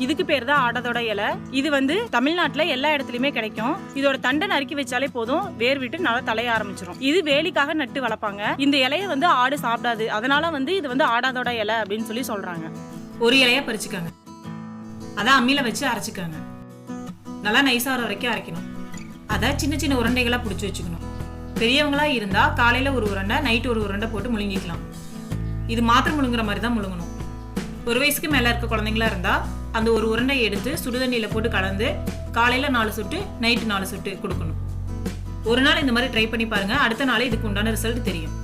இதுக்கு பேர் தான் ஆடாதோட இலை. இது வந்து தமிழ்நாட்டுல எல்லா இடத்துலயுமே கிடைக்கும். இதோட தண்டை நறுக்கி வச்சாலே போதும், வேர் விட்டு நல்லா தலைய ஆரம்பிச்சிடும். இது வேலிக்காக நட்டு வளர்ப்பாங்க. இந்த இலையை வந்து ஆடு சாப்பிடாது, அதனால வந்து இது வந்து ஆடாதோட இலை அப்படின்னு சொல்லி சொல்றாங்க. ஒரு இலையா பறிச்சுக்காங்க, அதான் அம்மியில வச்சு அரைச்சிக்காங்க. நல்லா நைஸாகிற வரைக்கும் அரைக்கணும். அதை சின்ன சின்ன உருண்டைகளா பிடிச்சி வச்சுக்கணும். பெரியவங்களா இருந்தா காலையில ஒரு உருண்டை, நைட்டு ஒரு உருண்டை போட்டு முழுங்கிக்கலாம். இது மாத்திரம் முழுங்குற மாதிரி தான் முழுங்கணும். 1 வயசுக்கு மேல இருக்க குழந்தைங்களா இருந்தா அந்த ஒரு உருண்டையை எடுத்து சுடுதண்ணியில போட்டு கலந்து காலையில 4 சொட்டு, நைட்டு 4 சொட்டு கொடுக்கணும். ஒரு நாள் இந்த மாதிரி ட்ரை பண்ணி பாருங்க. அடுத்த நாள் இதுக்கு உண்டான ரிசல்ட் தெரியும்.